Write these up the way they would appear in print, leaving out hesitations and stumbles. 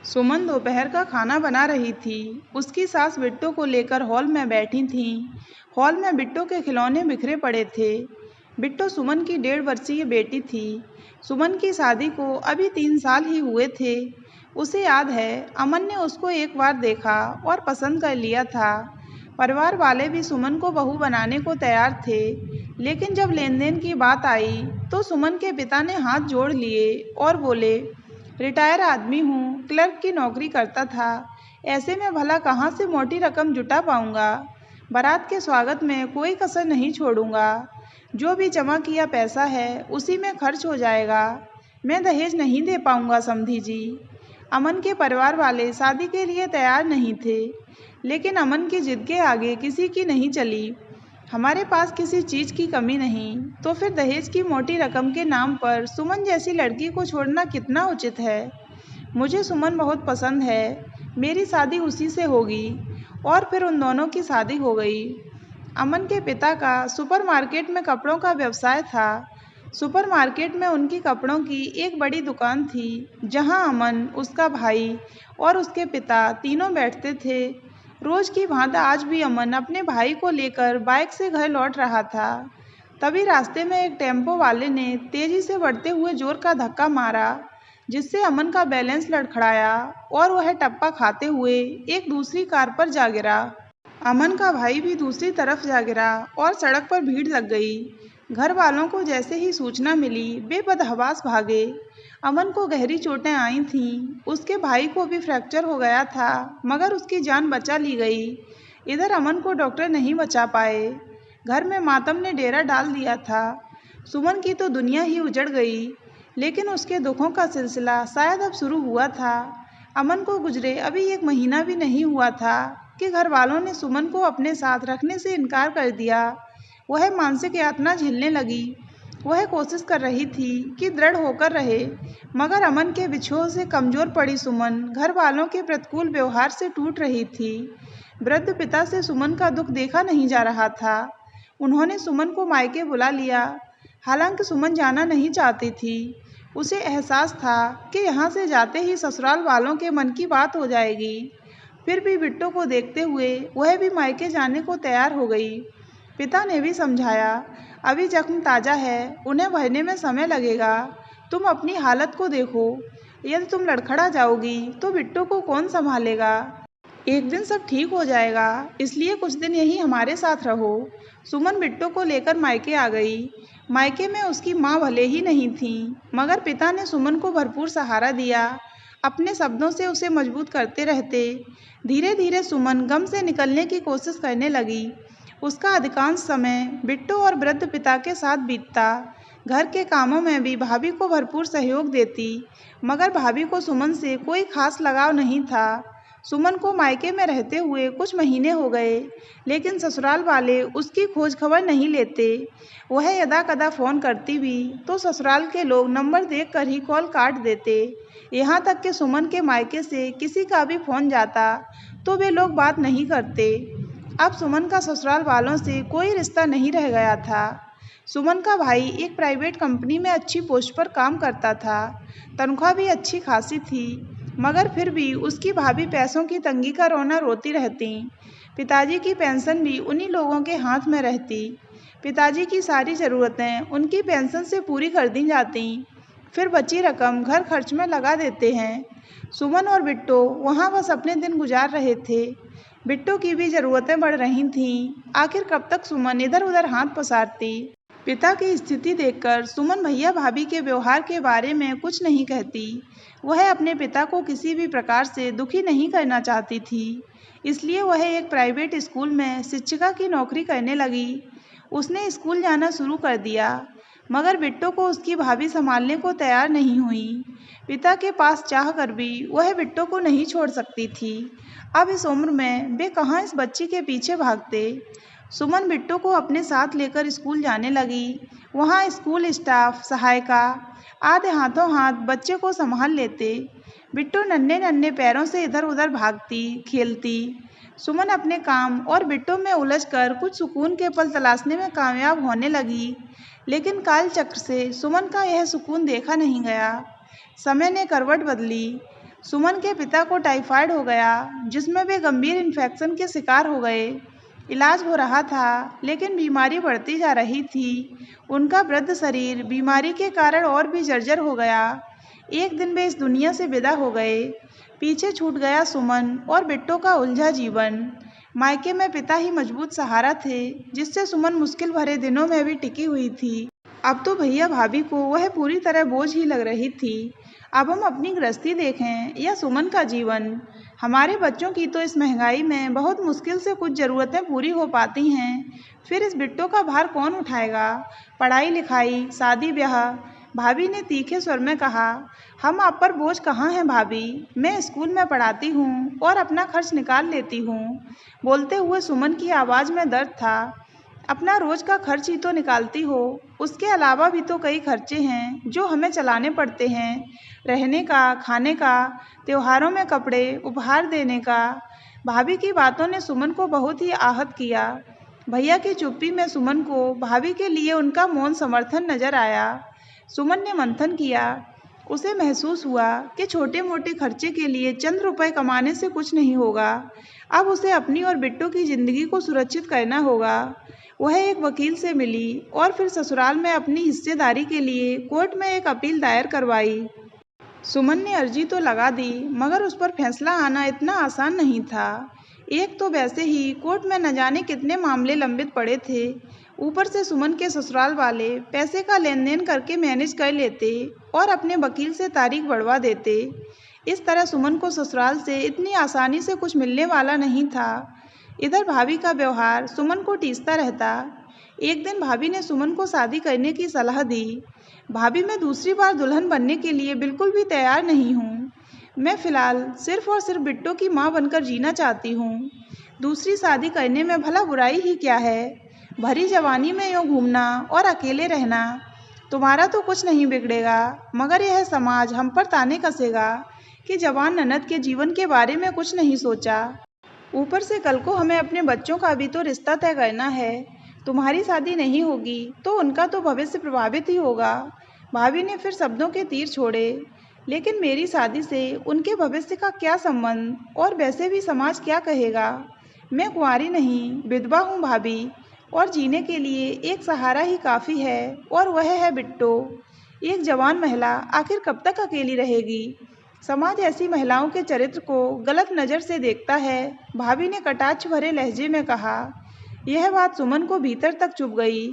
सुमन दोपहर का खाना बना रही थी। उसकी सास बिट्टू को लेकर हॉल में बैठी थीं। हॉल में बिट्टू के खिलौने बिखरे पड़े थे। बिट्टू सुमन की 1.5 वर्षीय बेटी थी। सुमन की शादी को अभी 3 साल ही हुए थे। उसे याद है, अमन ने उसको एक बार देखा और पसंद कर लिया था। परिवार वाले भी सुमन को बहू बनाने को तैयार थे, लेकिन जब लेन देन की बात आई तो सुमन के पिता ने हाथ जोड़ लिए और बोले, रिटायर आदमी हूँ, क्लर्क की नौकरी करता था, ऐसे में भला कहाँ से मोटी रकम जुटा पाऊँगा। बारात के स्वागत में कोई कसर नहीं छोड़ूंगा। जो भी जमा किया पैसा है उसी में खर्च हो जाएगा। मैं दहेज नहीं दे पाऊँगा समधी जी। अमन के परिवार वाले शादी के लिए तैयार नहीं थे, लेकिन अमन की जिद के आगे किसी की नहीं चली। हमारे पास किसी चीज़ की कमी नहीं, तो फिर दहेज की मोटी रकम के नाम पर सुमन जैसी लड़की को छोड़ना कितना उचित है। मुझे सुमन बहुत पसंद है, मेरी शादी उसी से होगी। और फिर उन दोनों की शादी हो गई। अमन के पिता का सुपरमार्केट में कपड़ों का व्यवसाय था। सुपरमार्केट में उनकी कपड़ों की एक बड़ी दुकान थी, जहां अमन, उसका भाई और उसके पिता तीनों बैठते थे। रोज की भांति आज भी अमन अपने भाई को लेकर बाइक से घर लौट रहा था। तभी रास्ते में एक टेम्पो वाले ने तेजी से बढ़ते हुए जोर का धक्का मारा, जिससे अमन का बैलेंस लड़खड़ाया और वह टप्पा खाते हुए एक दूसरी कार पर जा गिरा। अमन का भाई भी दूसरी तरफ जा गिरा और सड़क पर भीड़ लग गई। घर वालों को जैसे ही सूचना मिली, वे बदहवास भागे। अमन को गहरी चोटें आई थीं। उसके भाई को भी फ्रैक्चर हो गया था, मगर उसकी जान बचा ली गई। इधर अमन को डॉक्टर नहीं बचा पाए। घर में मातम ने डेरा डाल दिया था। सुमन की तो दुनिया ही उजड़ गई, लेकिन उसके दुखों का सिलसिला शायद अब शुरू हुआ था। अमन को गुजरे अभी 1 महीना भी नहीं हुआ था कि घर वालों ने सुमन को अपने साथ रखने से इनकार कर दिया। वह मानसिक यातना झेलने लगी। वह कोशिश कर रही थी कि दृढ़ होकर रहे, मगर अमन के बिछोह से कमजोर पड़ी सुमन घर वालों के प्रतिकूल व्यवहार से टूट रही थी। वृद्ध पिता से सुमन का दुख देखा नहीं जा रहा था। उन्होंने सुमन को मायके बुला लिया, हालांकि सुमन जाना नहीं चाहती थी। उसे एहसास था कि यहाँ से जाते ही ससुराल वालों के मन की बात हो जाएगी। फिर भी बिट्टू को देखते हुए वह भी मायके जाने को तैयार हो गई। पिता ने भी समझाया, अभी जख्म ताज़ा है, उन्हें भरने में समय लगेगा। तुम अपनी हालत को देखो, यदि तुम लड़खड़ा जाओगी तो बिट्टू को कौन संभालेगा। एक दिन सब ठीक हो जाएगा, इसलिए कुछ दिन यहीं हमारे साथ रहो। सुमन बिट्टू को लेकर मायके आ गई। मायके में उसकी माँ भले ही नहीं थी, मगर पिता ने सुमन को भरपूर सहारा दिया, अपने शब्दों से उसे मजबूत करते रहते। धीरे धीरे सुमन गम से निकलने की कोशिश करने लगी। उसका अधिकांश समय बिट्टू और वृद्ध पिता के साथ बीतता। घर के कामों में भी भाभी को भरपूर सहयोग देती, मगर भाभी को सुमन से कोई खास लगाव नहीं था। सुमन को मायके में रहते हुए कुछ महीने हो गए, लेकिन ससुराल वाले उसकी खोज खबर नहीं लेते। वह यदा कदा फ़ोन करती भी तो ससुराल के लोग नंबर देखकर ही कॉल काट देते। यहाँ तक कि सुमन के मायके से किसी का भी फ़ोन जाता तो वे लोग बात नहीं करते। अब सुमन का ससुराल वालों से कोई रिश्ता नहीं रह गया था। सुमन का भाई एक प्राइवेट कंपनी में अच्छी पोस्ट पर काम करता था। तनख्वाह भी अच्छी खासी थी, मगर फिर भी उसकी भाभी पैसों की तंगी का रोना रोती रहती। पिताजी की पेंशन भी उन्हीं लोगों के हाथ में रहती। पिताजी की सारी ज़रूरतें उनकी पेंशन से पूरी कर दी जाती, फिर बची रकम घर खर्च में लगा देते हैं। सुमन और बिट्टू वहाँ बस अपने दिन गुजार रहे थे। बिट्टू की भी ज़रूरतें बढ़ रही थीं। आखिर कब तक सुमन इधर उधर हाथ पसारती। पिता की स्थिति देखकर सुमन भैया भाभी के व्यवहार के बारे में कुछ नहीं कहती। वह अपने पिता को किसी भी प्रकार से दुखी नहीं करना चाहती थी, इसलिए वह एक प्राइवेट स्कूल में शिक्षिका की नौकरी करने लगी। उसने स्कूल जाना शुरू कर दिया, मगर बिट्टू को उसकी भाभी संभालने को तैयार नहीं हुई। पिता के पास चाह कर भी वह बिट्टू को नहीं छोड़ सकती थी। अब इस उम्र में वे कहाँ इस बच्ची के पीछे भागते। सुमन बिट्टू को अपने साथ लेकर स्कूल जाने लगी। वहाँ स्कूल स्टाफ, सहायिका आधे हाथों हाथ बच्चे को संभाल लेते। बिट्टू नन्हे नन्हे पैरों से इधर उधर भागती, खेलती। सुमन अपने काम और बिट्टू में उलझकर कुछ सुकून के पल तलाशने में कामयाब होने लगी, लेकिन कालचक्र से सुमन का यह सुकून देखा नहीं गया। समय ने करवट बदली। सुमन के पिता को टाइफाइड हो गया, जिसमें वे गंभीर इन्फेक्शन के शिकार हो गए। इलाज हो रहा था, लेकिन बीमारी बढ़ती जा रही थी। उनका वृद्ध शरीर बीमारी के कारण और भी जर्जर हो गया। एक दिन वे इस दुनिया से विदा हो गए। पीछे छूट गया सुमन और बिट्टो का उलझा जीवन। मायके में पिता ही मजबूत सहारा थे, जिससे सुमन मुश्किल भरे दिनों में भी टिकी हुई थी। अब तो भैया भाभी को वह पूरी तरह बोझ ही लग रही थी। अब हम अपनी गृहस्थी देखें या सुमन का जीवन। हमारे बच्चों की तो इस महंगाई में बहुत मुश्किल से कुछ ज़रूरतें पूरी हो पाती हैं, फिर इस बिट्टो का भार कौन उठाएगा? पढ़ाई लिखाई, शादी ब्याह। भाभी ने तीखे स्वर में कहा, हम आप पर बोझ कहाँ हैं भाभी, मैं स्कूल में पढ़ाती हूँ और अपना खर्च निकाल लेती हूँ। बोलते हुए सुमन की आवाज़ में दर्द था। अपना रोज का खर्च ही तो निकालती हो, उसके अलावा भी तो कई खर्चे हैं जो हमें चलाने पड़ते हैं, रहने का, खाने का, त्योहारों में कपड़े उपहार देने का। भाभी की बातों ने सुमन को बहुत ही आहत किया। भैया की चुप्पी में सुमन को भाभी के लिए उनका मौन समर्थन नजर आया। सुमन ने मंथन किया। उसे महसूस हुआ कि छोटे मोटे खर्चे के लिए चंद रुपए कमाने से कुछ नहीं होगा। अब उसे अपनी और बिट्टू की जिंदगी को सुरक्षित करना होगा। वह एक वकील से मिली और फिर ससुराल में अपनी हिस्सेदारी के लिए कोर्ट में एक अपील दायर करवाई। सुमन ने अर्जी तो लगा दी, मगर उस पर फैसला आना इतना आसान नहीं था। एक तो वैसे ही कोर्ट में न जाने कितने मामले लंबित पड़े थे, ऊपर से सुमन के ससुराल वाले पैसे का लेन देन करके मैनेज कर लेते और अपने वकील से तारीख बढ़वा देते। इस तरह सुमन को ससुराल से इतनी आसानी से कुछ मिलने वाला नहीं था। इधर भाभी का व्यवहार सुमन को टीसता रहता। एक दिन भाभी ने सुमन को शादी करने की सलाह दी। भाभी, मैं दूसरी बार दुल्हन बनने के लिए बिल्कुल भी तैयार नहीं हूँ। मैं फ़िलहाल सिर्फ और सिर्फ बिट्टो की माँ बनकर जीना चाहती हूँ। दूसरी शादी करने में भला बुराई ही क्या है? भरी जवानी में यूँ घूमना और अकेले रहना। तुम्हारा तो कुछ नहीं बिगड़ेगा, मगर यह समाज हम पर ताने कसेगा कि जवान ननद के जीवन के बारे में कुछ नहीं सोचा। ऊपर से कल को हमें अपने बच्चों का भी तो रिश्ता तय करना है। तुम्हारी शादी नहीं होगी तो उनका तो भविष्य प्रभावित ही होगा। भाभी ने फिर शब्दों के तीर छोड़े। लेकिन मेरी शादी से उनके भविष्य का क्या संबंध, और वैसे भी समाज क्या कहेगा? मैं कुंवारी नहीं, विधवा हूँ भाभी, और जीने के लिए एक सहारा ही काफ़ी है, और वह है बिट्टो। एक जवान महिला आखिर कब तक अकेली रहेगी? समाज ऐसी महिलाओं के चरित्र को गलत नज़र से देखता है, भाभी ने कटाक्ष भरे लहजे में कहा। यह बात सुमन को भीतर तक चुभ गई,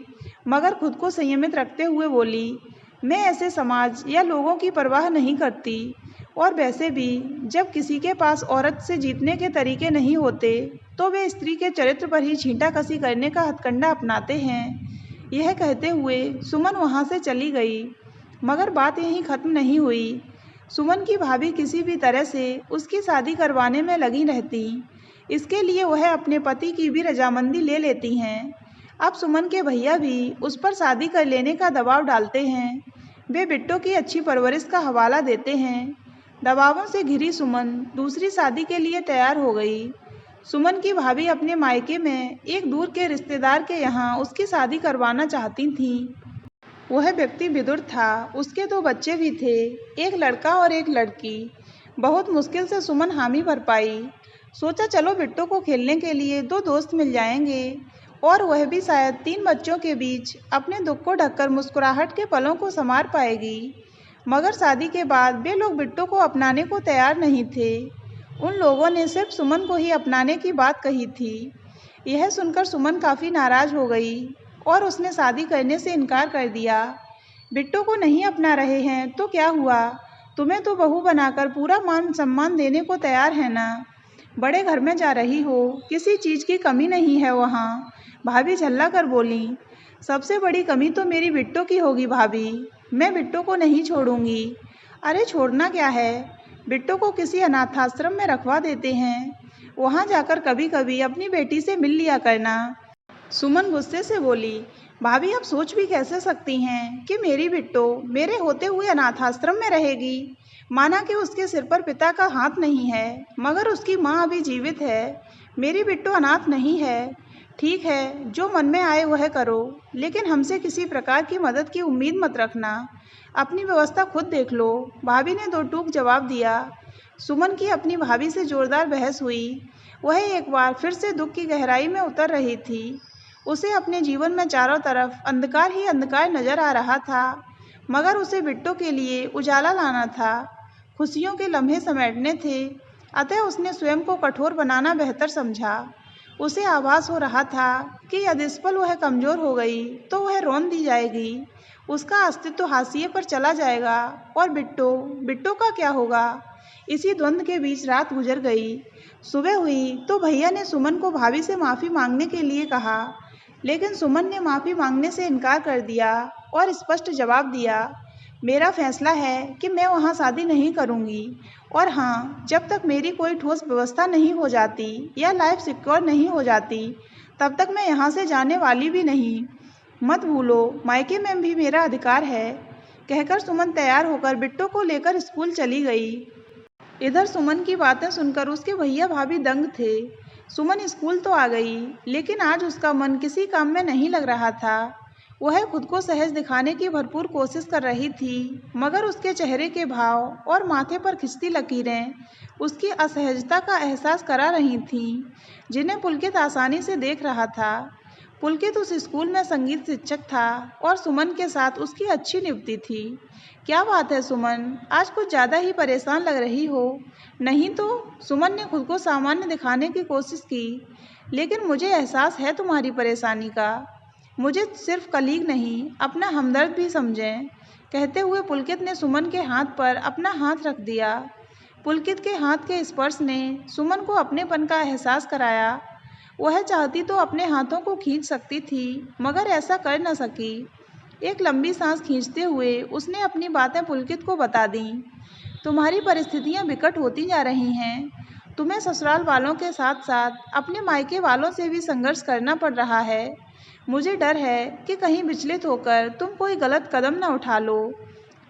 मगर खुद को संयमित रखते हुए बोली, मैं ऐसे समाज या लोगों की परवाह नहीं करती, और वैसे भी जब किसी के पास औरत से जीतने के तरीके नहीं होते तो वे स्त्री के चरित्र पर ही छींटाकसी करने का हथकंडा अपनाते हैं। यह कहते हुए सुमन वहाँ से चली गई, मगर बात यहीं खत्म नहीं हुई। सुमन की भाभी किसी भी तरह से उसकी शादी करवाने में लगी रहती। इसके लिए वह अपने पति की भी रजामंदी ले लेती हैं। अब सुमन के भैया भी उस पर शादी कर लेने का दबाव डालते हैं। वे बिट्टो की अच्छी परवरिश का हवाला देते हैं। दबावों से घिरी सुमन दूसरी शादी के लिए तैयार हो गई। सुमन की भाभी अपने मायके में एक दूर के रिश्तेदार के यहाँ उसकी शादी करवाना चाहती थीं। वह व्यक्ति विदुर था, उसके 2 बच्चे भी थे, एक लड़का और एक लड़की। बहुत मुश्किल से सुमन हामी भर पाई। सोचा चलो बिट्टो को खेलने के लिए 2 दोस्त मिल जाएंगे, और वह भी शायद 3 बच्चों के बीच अपने दुख को ढककर मुस्कुराहट के पलों को संवार पाएगी। मगर शादी के बाद वे लोग बिट्टो को अपनाने को तैयार नहीं थे। उन लोगों ने सिर्फ सुमन को ही अपनाने की बात कही थी। यह सुनकर सुमन काफ़ी नाराज़ हो गई और उसने शादी करने से इनकार कर दिया। बिट्टो को नहीं अपना रहे हैं तो क्या हुआ? तुम्हें तो बहू बनाकर पूरा मान सम्मान देने को तैयार है ना। बड़े घर में जा रही हो, किसी चीज़ की कमी नहीं है वहाँ। भाभी झल्ला कर बोली, सबसे बड़ी कमी तो मेरी बिट्टो की होगी भाभी। मैं बिट्टो को नहीं छोड़ूंगी। अरे छोड़ना क्या है, बिट्टो को किसी अनाथाश्रम में रखवा देते हैं, वहाँ जाकर कभी कभी अपनी बेटी से मिल लिया करना। सुमन गुस्से से बोली, भाभी आप सोच भी कैसे सकती हैं कि मेरी बिट्टो मेरे होते हुए अनाथाश्रम में रहेगी? माना कि उसके सिर पर पिता का हाथ नहीं है, मगर उसकी माँ अभी जीवित है। मेरी बिट्टो अनाथ नहीं है। ठीक है, जो मन में आए वह करो, लेकिन हमसे किसी प्रकार की मदद की उम्मीद मत रखना। अपनी व्यवस्था खुद देख लो, भाभी ने 2 टूक जवाब दिया। सुमन की अपनी भाभी से जोरदार बहस हुई। वह एक बार फिर से दुख की गहराई में उतर रही थी। उसे अपने जीवन में चारों तरफ अंधकार ही अंधकार नजर आ रहा था, मगर उसे बिट्टो के लिए उजाला लाना था, खुशियों के लम्हे समेटने थे। अतः उसने स्वयं को कठोर बनाना बेहतर समझा। उसे आभास हो रहा था कि यदि इस पल वह कमजोर हो गई तो वह रौंद दी जाएगी, उसका अस्तित्व हाशिए पर चला जाएगा। और बिट्टो बिट्टो का क्या होगा? इसी द्वंद्व के बीच रात गुजर गई। सुबह हुई तो भैया ने सुमन को भाभी से माफ़ी मांगने के लिए कहा, लेकिन सुमन ने माफ़ी मांगने से इनकार कर दिया और स्पष्ट जवाब दिया, मेरा फैसला है कि मैं वहाँ शादी नहीं करूँगी, और हाँ, जब तक मेरी कोई ठोस व्यवस्था नहीं हो जाती या लाइफ सिक्योर नहीं हो जाती, तब तक मैं यहाँ से जाने वाली भी नहीं। मत भूलो, मायके में भी मेरा अधिकार है। कहकर सुमन तैयार होकर बिट्टो को लेकर स्कूल चली गई। इधर सुमन की बातें सुनकर उसके भैया भाभी दंग थे। सुमन स्कूल तो आ गई, लेकिन आज उसका मन किसी काम में नहीं लग रहा था। वह खुद को सहज दिखाने की भरपूर कोशिश कर रही थी, मगर उसके चेहरे के भाव और माथे पर खिंचती लकीरें उसकी असहजता का एहसास करा रही थीं, जिन्हें पुलकित आसानी से देख रहा था। पुलकित उस स्कूल में संगीत शिक्षक था और सुमन के साथ उसकी अच्छी निभती थी। क्या बात है सुमन, आज कुछ ज़्यादा ही परेशान लग रही हो। नहीं तो, सुमन ने खुद को सामान्य दिखाने की कोशिश की, लेकिन मुझे एहसास है तुम्हारी परेशानी का। मुझे सिर्फ कलीग नहीं, अपना हमदर्द भी समझें। कहते हुए पुलकित ने सुमन के हाथ पर अपना हाथ रख दिया। पुलकित के हाथ के स्पर्श ने सुमन को अपनेपन का एहसास कराया। वह चाहती तो अपने हाथों को खींच सकती थी, मगर ऐसा कर न सकी। एक लंबी सांस खींचते हुए उसने अपनी बातें पुलकित को बता दीं। तुम्हारी परिस्थितियां विकट होती जा रही हैं। तुम्हें ससुराल वालों के साथ साथ अपने मायके वालों से भी संघर्ष करना पड़ रहा है। मुझे डर है कि कहीं विचलित होकर तुम कोई गलत कदम न उठा लो।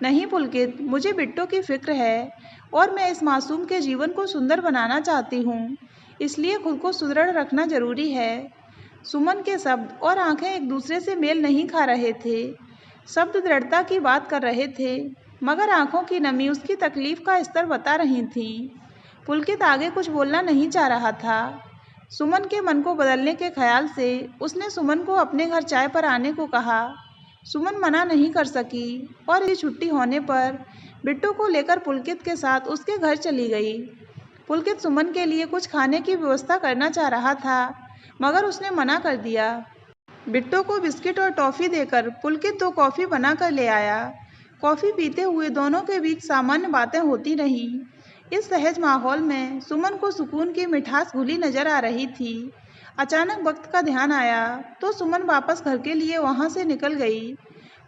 नहीं पुलकित, मुझे बिट्टो की फिक्र है और मैं इस मासूम के जीवन को सुंदर बनाना चाहती हूँ, इसलिए खुद को सुदृढ़ रखना जरूरी है। सुमन के शब्द और आंखें एक दूसरे से मेल नहीं खा रहे थे। शब्द दृढ़ता की बात कर रहे थे, मगर आंखों की नमी उसकी तकलीफ का स्तर बता रही थी। पुलकित आगे कुछ बोलना नहीं चाह रहा था। सुमन के मन को बदलने के ख्याल से उसने सुमन को अपने घर चाय पर आने को कहा। सुमन मना नहीं कर सकी और इस छुट्टी होने पर बिट्टू को लेकर पुलकित के साथ उसके घर चली गई। पुलकित सुमन के लिए कुछ खाने की व्यवस्था करना चाह रहा था, मगर उसने मना कर दिया। बिट्टू को बिस्किट और टॉफ़ी देकर पुलकित 2 कॉफ़ी बनाकर ले आया। कॉफ़ी पीते हुए दोनों के बीच सामान्य बातें होती रहीं। इस सहज माहौल में सुमन को सुकून की मिठास घुली नजर आ रही थी। अचानक वक्त का ध्यान आया तो सुमन वापस घर के लिए वहां से निकल गई।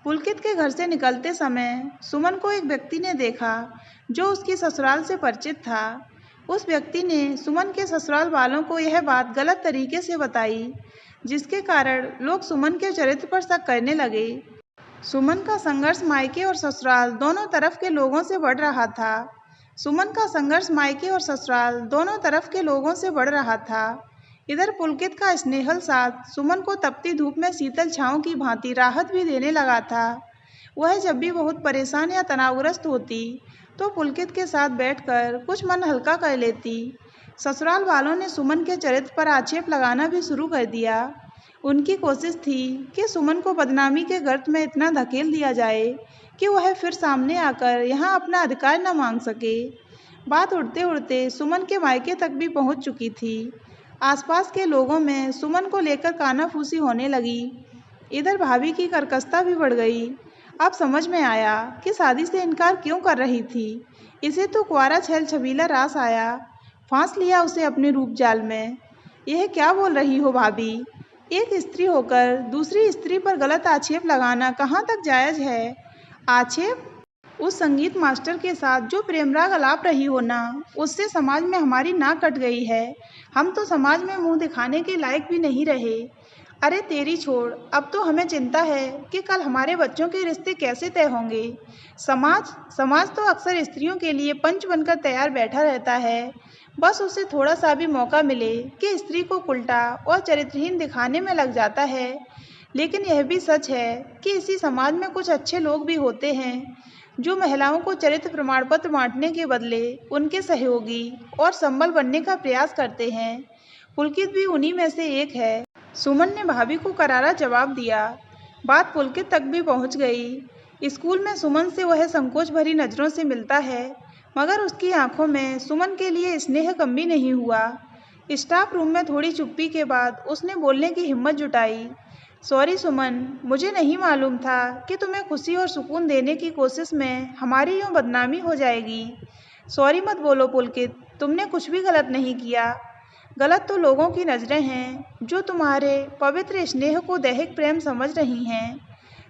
पुलकित के घर से निकलते समय सुमन को एक व्यक्ति ने देखा जो उसकी ससुराल से परिचित था। उस व्यक्ति ने सुमन के ससुराल वालों को यह बात गलत तरीके से बताई, जिसके कारण लोग सुमन के चरित्र पर शक करने लगे। सुमन का संघर्ष मायके और ससुराल दोनों तरफ के लोगों से बढ़ रहा था। सुमन का संघर्ष मायके और ससुराल दोनों तरफ के लोगों से बढ़ रहा था। इधर पुलकित का स्नेहल साथ सुमन को तपती धूप में शीतल छांव की भांति राहत भी देने लगा था। वह जब भी बहुत परेशान या तनावग्रस्त होती तो पुलकित के साथ बैठकर कुछ मन हल्का कर लेती। ससुराल वालों ने सुमन के चरित्र पर आक्षेप लगाना भी शुरू कर दिया। उनकी कोशिश थी कि सुमन को बदनामी के गर्त में इतना धकेल दिया जाए कि वह फिर सामने आकर यहाँ अपना अधिकार न मांग सके। बात उड़ते उड़ते सुमन के मायके तक भी पहुँच चुकी थी। आसपास के लोगों में सुमन को लेकर कानाफूसी होने लगी। इधर भाभी की कर्कशता भी बढ़ गई। अब समझ में आया कि शादी से इनकार क्यों कर रही थी। इसे तो कुंवारा छैल छबीला रास आया, फांस लिया उसे अपने रूप जाल में। यह क्या बोल रही हो भाभी? एक स्त्री होकर दूसरी स्त्री पर गलत आक्षेप लगाना कहाँ तक जायज़ है? आक्षेप? उस संगीत मास्टर के साथ जो प्रेमराग अलाप रही हो ना, उससे समाज में हमारी नाक कट गई है। हम तो समाज में मुंह दिखाने के लायक भी नहीं रहे। अरे तेरी छोड़, अब तो हमें चिंता है कि कल हमारे बच्चों के रिश्ते कैसे तय होंगे। समाज तो अक्सर स्त्रियों के लिए पंच बनकर तैयार बैठा रहता है। बस उसे थोड़ा सा भी मौका मिले कि स्त्री को उल्टा और चरित्रहीन दिखाने में लग जाता है। लेकिन यह भी सच है कि इसी समाज में कुछ अच्छे लोग भी होते हैं जो महिलाओं को चरित्र प्रमाण पत्र बांटने के बदले उनके सहयोगी और संबल बनने का प्रयास करते हैं। पुलकित भी उन्हीं में से एक है। सुमन ने भाभी को करारा जवाब दिया। बात पुलकित तक भी पहुंच गई। स्कूल में सुमन से वह संकोच भरी नज़रों से मिलता है, मगर उसकी आंखों में सुमन के लिए स्नेह कम भी नहीं हुआ। स्टाफ रूम में थोड़ी चुप्पी के बाद उसने बोलने की हिम्मत जुटाई। सॉरी सुमन, मुझे नहीं मालूम था कि तुम्हें खुशी और सुकून देने की कोशिश में हमारी यूँ बदनामी हो जाएगी। सॉरी मत बोलो पुलकित, तुमने कुछ भी गलत नहीं किया। गलत तो लोगों की नज़रें हैं जो तुम्हारे पवित्र स्नेह को दैहिक प्रेम समझ रही हैं।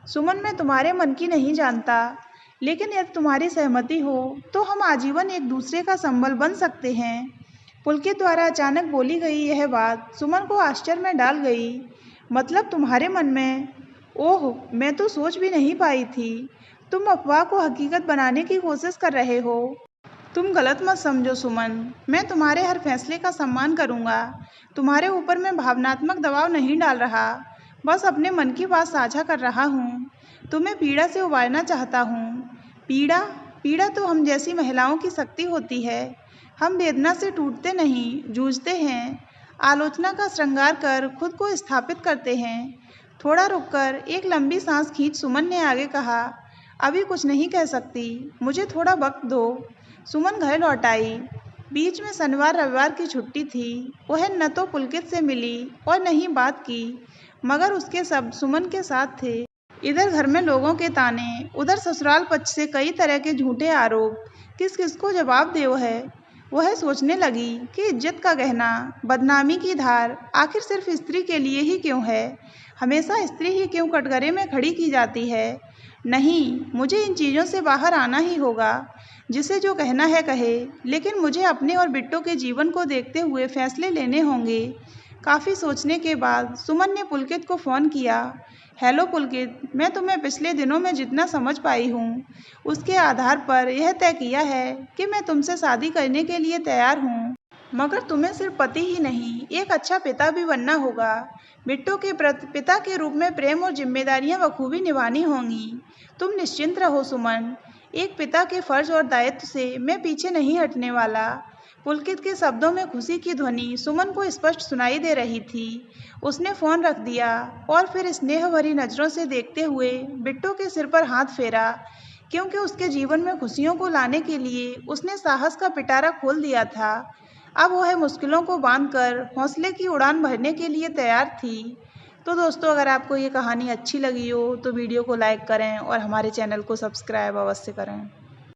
सुमन, मैं तुम्हारे मन की नहीं जानता, लेकिन यदि तुम्हारी सहमति हो तो हम आजीवन एक दूसरे का संबल बन सकते हैं। पुलकित द्वारा अचानक बोली गई यह बात सुमन को आश्चर्य में डाल गई। मतलब तुम्हारे मन में? ओह, मैं तो सोच भी नहीं पाई थी। तुम अफवाह को हकीकत बनाने की कोशिश कर रहे हो। तुम गलत मत समझो सुमन, मैं तुम्हारे हर फैसले का सम्मान करूंगा। तुम्हारे ऊपर मैं भावनात्मक दबाव नहीं डाल रहा, बस अपने मन की बात साझा कर रहा हूँ। तुम्हें पीड़ा से उबारना चाहता हूँ। पीड़ा? पीड़ा तो हम जैसी महिलाओं की शक्ति होती है। हम वेदना से टूटते नहीं, जूझते हैं। आलोचना का श्रृंगार कर खुद को स्थापित करते हैं। थोड़ा रुककर एक लंबी सांस खींच सुमन ने आगे कहा, अभी कुछ नहीं कह सकती, मुझे थोड़ा वक्त दो। सुमन घर लौट आई। बीच में शनिवार रविवार की छुट्टी थी। वह न तो पुलकित से मिली और न ही बात की, मगर उसके शब्द सुमन के साथ थे। इधर घर में लोगों के ताने, उधर ससुराल पक्ष से कई तरह के झूठे आरोप। किस किस को जवाब दे वह सोचने लगी कि इज्जत का गहना, बदनामी की धार आखिर सिर्फ स्त्री के लिए ही क्यों है? हमेशा स्त्री ही क्यों कटघरे में खड़ी की जाती है? नहीं, मुझे इन चीज़ों से बाहर आना ही होगा। जिसे जो कहना है कहे, लेकिन मुझे अपने और बिट्टो के जीवन को देखते हुए फैसले लेने होंगे। काफ़ी सोचने के बाद सुमन ने पुलकित को फ़ोन किया। हेलो पुलकित, मैं तुम्हें पिछले दिनों में जितना समझ पाई हूँ, उसके आधार पर यह तय किया है कि मैं तुमसे शादी करने के लिए तैयार हूँ। मगर तुम्हें सिर्फ पति ही नहीं, एक अच्छा पिता भी बनना होगा। बिट्टो के पिता के रूप में प्रेम और जिम्मेदारियां बखूबी निभानी होंगी। तुम निश्चिंत रहो सुमन, एक पिता के फर्ज और दायित्व से मैं पीछे नहीं हटने वाला। पुलकित के शब्दों में खुशी की ध्वनि सुमन को स्पष्ट सुनाई दे रही थी। उसने फ़ोन रख दिया और फिर स्नेह भरी नज़रों से देखते हुए बिट्टो के सिर पर हाथ फेरा, क्योंकि उसके जीवन में खुशियों को लाने के लिए उसने साहस का पिटारा खोल दिया था। अब वह मुश्किलों को बांधकर हौसले की उड़ान भरने के लिए तैयार थी। तो दोस्तों, अगर आपको ये कहानी अच्छी लगी हो तो वीडियो को लाइक करें और हमारे चैनल को सब्सक्राइब अवश्य करें।